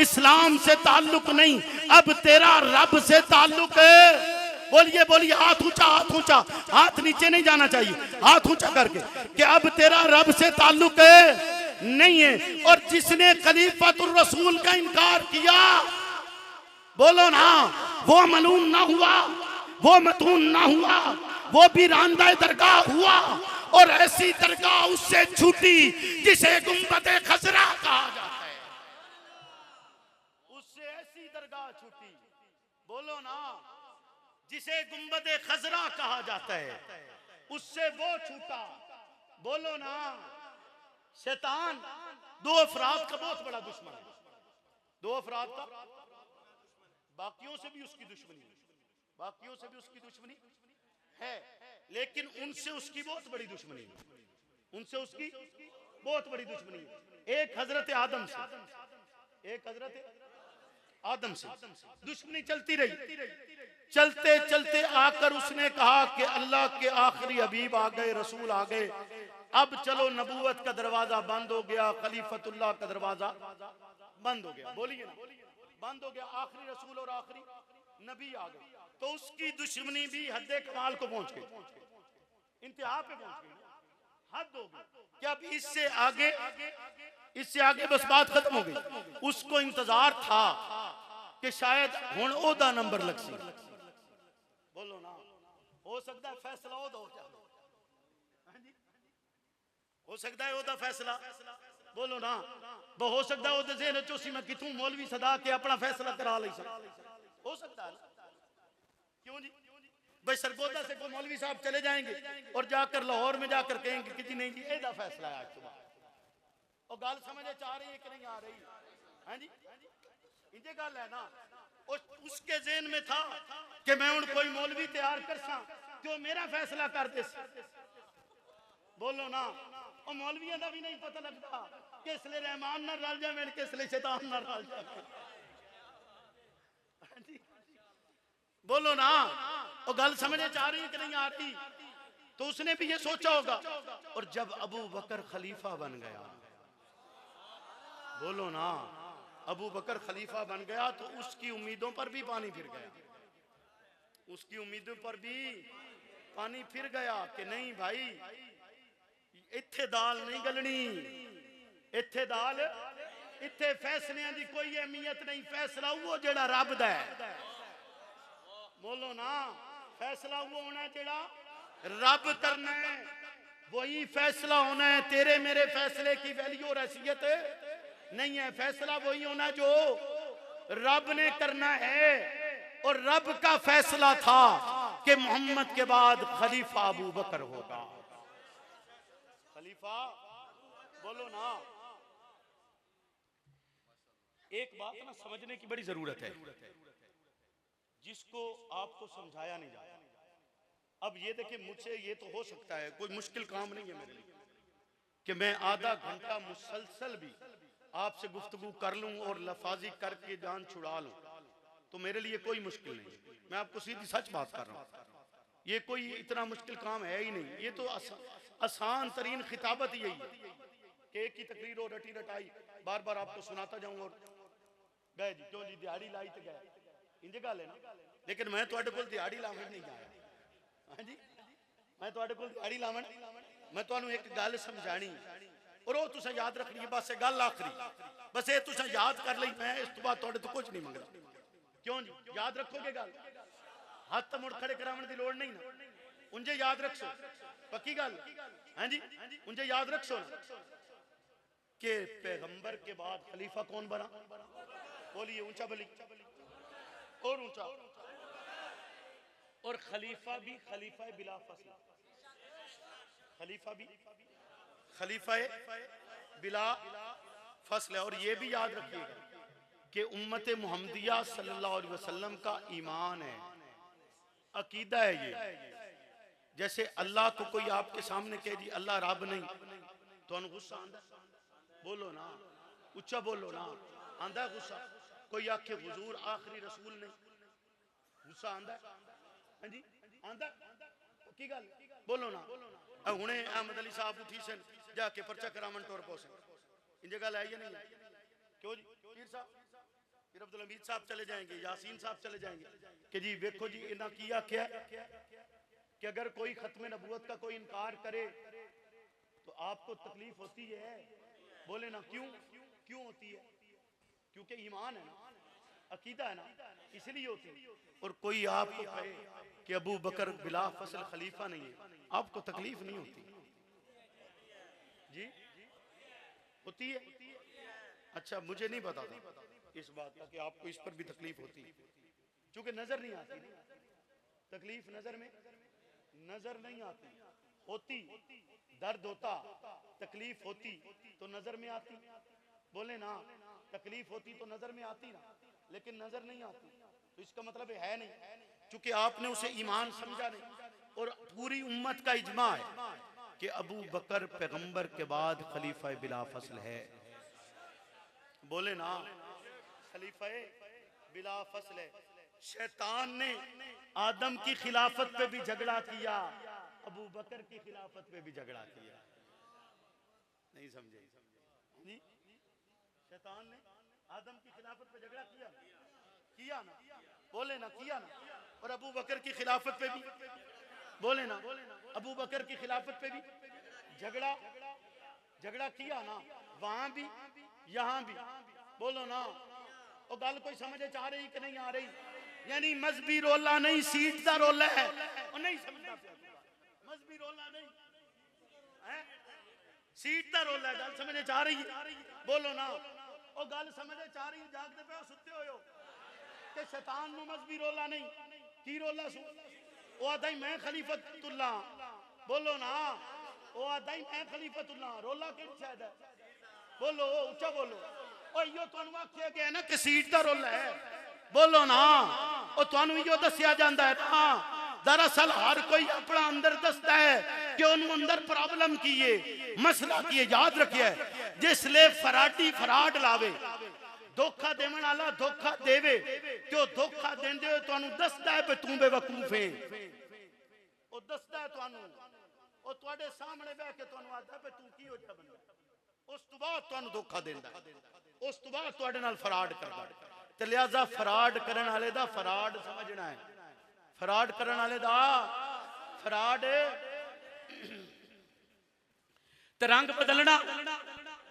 इस्लाम से ताल्लुक नहीं, अब तेरा रब से ताल्लुक है। बोलिए बोलिए, हाथ ऊंचा, हाथ ऊंचा, हाथ नीचे नहीं जाना चाहिए, हाथ ऊंचा करके कि अब तेरा रब से ताल्लुक है नहीं है। और जिसने खलीफतुर रसूल का इनकार किया, बोलो ना, वो मलून ना हुआ, वो मतून ना हुआ, वो भी रांदा दरगाह हुआ। और ऐसी दरगाह उससे छूटी जिसे गुंबदे खजरा कहा जाता है, उससे ऐसी दरगाह छूटी, बोलो ना, जिसे गुंबदे खजरा कहा जाता है, उससे वो छूटा, बोलो ना। शैतान दो अफराद का बहुत बड़ा दुश्मन है, दो अफराद का, बाकियों से भी उसकी दुश्मनी है, बाकियों से भी उसकी दुश्मनी है, लेकिन उनसे उसकी बहुत बड़ी दुश्मनी है, उनसे उसकी बहुत बड़ी दुश्मनी है। एक हजरत आदम से, एक हजरत आदम से दुश्मनी चलती रही, चलते चलते आकर उसने कहा कि अल्लाह के आखिरी हबीब आ गए, रसूल आ गए, अब चलो नबूवत का दरवाजा बंद हो गया, खलीफतुल्लाह का दरवाजा बंद हो गया, बोलिए ना, बंद हो गया, आखिरी रसूल और आखिरी नबी आ गए, तो उसकी दुश्मनी भी हद्दे कमाल को पहुंच गई, इंतहा पे पहुंच गई, हद हो गई कि अब इससे आगे बस बात खत्म हो गई। उसको इंतजार था कि शायद हुण ओदा नंबर लग सी, बोलो ना, हो सकता है फैसला ओदा हो जाए, हो सकता है ओदा फैसला, बोलो ना, हो सकता है ओदे ज़हन चो सी मैं कितों मौलवी सदा के अपना फैसला करा ली, हो सकता है, क्यों जी, भाई सरगोदा से कोई मौलवी साहब चले जाएंगे और जाकर लाहौर में जाकर कहेंगे कि जी नहीं जी एदा फैसला है आज सुबह, और गल समझ आ रही है कि नहीं आ रही, हाँ जी, इंजे गल है ना। उसके ज़हन में था कि मैं उन कोई मौलवी तैयार कर सा कि वो मेरा फैसला कर दे, बोलो ना, और मौलवियों का भी नहीं पता लगता कि इसलिए रहमान ना रल जाए, कि इसलिए शैतान ना रल जाए, बोलो ना, और गल समझ आ रही है कि नहीं आ रही। तो उसने भी ये सोचा होगा, और जब अबू बकर खलीफा बन गया, बोलो ना, अबू बकर खलीफा बन गया तो उसकी उम्मीदों पर भी पानी फिर गया, उसकी उम्मीदों पर भी पानी फिर गया कि नहीं भाई, इत्थे दाल नहीं गलनी, इत्थे दाल, इत्थे फैसलियां दी कोई अहमियत नहीं, फैसला वो जेड़ा रब दा है, बोलो ना, फैसला वो होना जेड़ा रब करना है, वही फैसला होना है, तेरे मेरे फैसले की वैल्यू और हैसियत नहीं है, फैसला वही होना जो रब ने करना है। और रब का फैसला था कि मोहम्मद के बाद खलीफा अबू बकर होगा, खलीफा, बोलो ना। एक बात ना समझने की बड़ी जरूरत है, जिसको आपको समझाया नहीं जाता। अब ये देखिए, मुझसे ये तो हो सकता है, कोई मुश्किल काम नहीं है मेरे लिए कि मैं आधा घंटा मुसलसल भी आपसे गुफ्तगू कर लूं और लफाजी करके जान छुड़ा लूं, तो मेरे लिए कोई मुश्किल नहीं है। मैं आपको सीधी सच बात कर रहा हूं, ये कोई इतना मुश्किल काम है ही नहीं। ये तो आसान तरीन खिताबत यही है कि एक ही तकरीर और रटी रटाई बार बार आपको सुनाता जाऊं और गए जी, क्यों जी दिहाड़ी लाई तो गए, इंज गल है ना। लेकिन मैं तुहाडे कोल दिहाड़ी लावन नहीं आया, हाँ जी, मैं तुहाडे कोल दिहाड़ी लावन, मैं तुहानू एक गल समझानी और वो तुसा याद रखनी है, बस गल आखरी, बस ये तुसा याद कर ली, मैं इस तो बाद तुहाडे तो कुछ नहीं मंगदा। क्यों जी, याद रखोगे गल, हाथ तो मुड़ खड़े करावन की लोड़ नहीं ना, उंजे याद रखो, पक्की गल, हाँ जी, उंजे याद रखो कि पैगंबर के बाद खलीफा कौन बना, बोलिए ऊंचा बली, और ऊंचा, और खलीफा भी खलीफा बिला फसल, खलीफा भी खलीफा बिला फसल है। और ये भी याद रखिएगा कि उम्मत मुहम्मदिया सल्लल्लाहु अलैहि वसल्लम का ईमान है, अकीदा है ये। जैसे अल्लाह को कोई आपके सामने कह दी अल्लाह रब नहीं, तो गुस्सा आंदा? बोलो ना, उच्चा बोलो ना, आंदा गुस्सा? कोई आखे हुजूर आखिरी रसूल नहीं, गुस्सा आंदा? हां जी आंदा? की गल बोलो ना। हुणे अहमद अली साहब उठी सन जाके पर्चा करावन टोर पोसे, इंजे गल है या नहीं है? क्यों जी पीर साहब, फिर अब्दुल हमीद साहब चले जाएंगे, यासीन साहब चले जाएंगे कि जी देखो जी इन्हां की आख्या कि अगर कोई खत्म नबूवत का कोई इनकार करे तो आपको तकलीफ होती है। बोले ना क्यों? क्यों होती है? क्योंकि ईमान है ना, अकीदा है ना, इसलिए होती है। और कोई आपको कहे कि अबू बकर बिला फसल खलीफा नहीं है, आपको तकलीफ नहीं होती जी? होती है? अच्छा मुझे नहीं पता था इस बात का कि आपको इस पर भी तकलीफ होती है, क्योंकि नजर नहीं आती। तकलीफ नजर में नजर नहीं आती, होती दर्द होता, तकलीफ होती तो नजर में आती। बोले ना, तकलीफ होती तो नजर में आती ना, लेकिन नजर नहीं आती, तो इसका मतलब है नहीं, क्योंकि आपने उसे ईमान समझा नहीं। और पूरी उम्मत का इजमा है कि अबू बकर पैगंबर के बाद खलीफा बिला फसल है। बोले ना, खलीफा बिला फसल है। शैतान ने आदम की खिलाफत पे भी झगड़ा किया, अबू बकर की खिलाफत पे भी झगड़ा किया। नहीं समझे जी? शैतान ने आदम की खिलाफत पे झगड़ा किया ना? बोले ना, किया ना? और अबू बकर की खिलाफत पे भी, बोले ना, अबू बकर की खिलाफत पे भी झगड़ा किया ना, वहां भी यहां भी। बोलो ना, और गल कोई समझ आ रही कि नहीं आ रही? यानी मजहबी रोला नहीं, सीट का रोला है। और नहीं समझता, मजहबी रोला नहीं है, सीट का रोला है। गल समझ आ रही है? बोलो ना, और गल समझ आ रही है? जागते पे सुते हो कि शैतान नु मजहबी रोला नहीं, की रोला सु? वो आदा ही मैं खलीफतुल्लाह। बोलो ना, वो आदा ही मैं खलीफतुल्लाह। रोला किन शायद है? बोलो ऊंचा बोलो। और यो तुहानू आख्या गया ना कि सीट का रोला है। बोलो ना, और तुहानू यो दसिया जांदा है ना, दरअसल हर कोई अपना अंदर दसता है कि उन्होंने अंदर प्रॉब्लम की है, मसला की है। याद रखिए, जिसले फराटी फराड लावे, धोखा देवन वाला धोखा देवे, तो धोखा देंदे हो तुहानू दसदा है कि तू बेवकूफ है। ओ दसदा है तुहानू, ओ तुहाडे सामने बैठ के तुहानू आखदा है तू की हो जा बंदा। उस तो बाद तुहानू धोखा देंदा है, उस तो बाद तुहाडे नाल फराड करदा है। ते लिहाजा फराड करन वाले दा फराड समझना है, फराड करन वाले दा फराड ते रंग बदलना।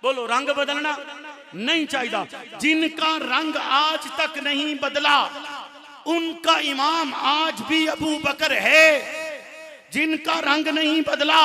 बोलो, रंग बदलना नहीं चाहिए। जिनका रंग आज तक नहीं बदला उनका इमाम आज भी अबू बकर है। जिनका रंग नहीं बदला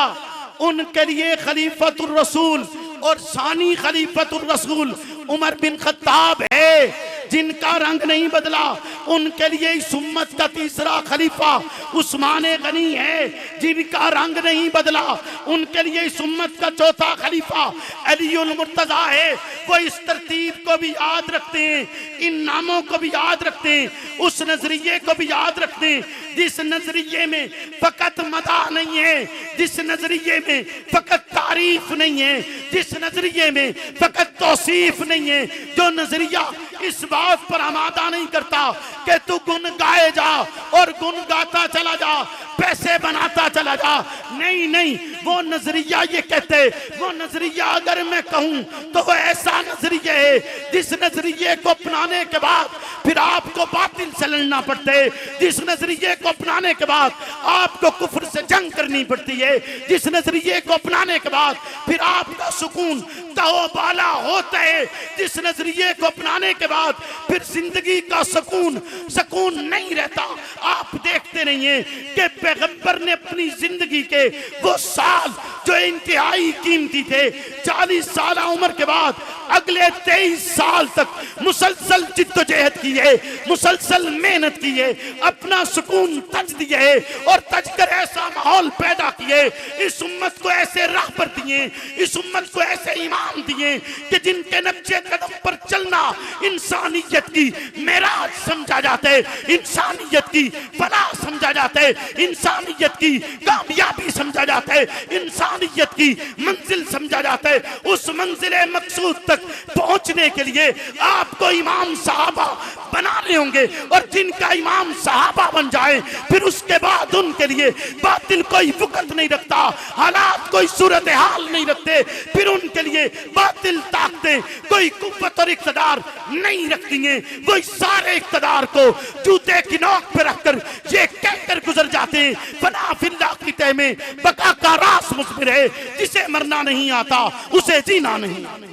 उनके लिए खलीफतुर रसूल और सानी खलीफतुर रसूल उमर बिन खत्ताब है। जिनका रंग नहीं बदला उनके लिए इस उम्मत का तीसरा खलीफा उस्मान गनी है। जिनका रंग नहीं बदला उनके लिए इस उम्मत का चौथा खलीफा अलीउल मुर्तजा है। वो इस तरतीब को भी याद रखते हैं, इन नामों को भी याद रखते हैं, उस नजरिए को भी याद रखते हैं जिस नजरिए में फकत मदा नहीं है, जिस नजरिए में फकत तारीफ नहीं है, जिस नजरिए में फकत तौसीफ नहीं है, जो नजरिया इस बात पर आमादा नहीं करता कि तू गुन गाए जा और गुन गाता चला जा, पैसे बनाता चला जा। नहीं नहीं, वो नजरिया ये कहते, वो नजरिया अगर मैं कहूं तो वो ऐसा नजरिया है जिस नजरिए को अपनाने के बाद फिर आपको बातिल से लड़ना पड़ता है, जिस नजरिए को अपनाने के बाद आपको कुफ्र से जंग करनी पड़ती है, जिस नजरिए को अपनाने के बाद फिर आपका सुकून तौबाला होता है, जिस नजरिए को अपनाने के बाद फिर जिंदगी का सुकून नहीं रहता। आप देखते नहीं है कि पैगंबर ने अपनी जिंदगी के वो साल जो इंतहाई कीमती थे, 40 साल उम्र के बाद अगले 23 साल तक मुसलसल जिद्दोजहद किए, मुसलसल मेहनत किए, अपना सुकून तज दिए और तज कर ऐसा माहौल पैदा किए, इस उम्मत को ऐसे राह पर दिए, इस उम्मत को ऐसे ईमान दिए कि जिनके नक्शे कदम पर चलना इंसानियत की मेराज समझा जाता है, इंसानियत की फलाह समझा जाता है, इंसानियत की कामयाबी समझा जाता है, इंसानियत की मंजिल समझा जाता है। उस मंजिले मकसूद तक पहुंचने के लिए आपको इमाम साहबा बनाने होंगे, और जिनका इमाम साहबा बन जाए फिर उसके बाद उनके लिए बातिल कोई वक़्त नहीं रखता, हालात कोई सूरत हाल नहीं रखते, फिर उनके लिए बातिल ताकतें कोई कुव्वत और इक़्तिदार नहीं रखती हैं। वो इस सारे इक़्तिदार को जूते की नोक पर रखकर ये कहकर गुजर जाते हैं, फना फिल्लाह की तह में बका का रास मुस्बिर है, जिसे मरना नहीं आता उसे जीना नहीं।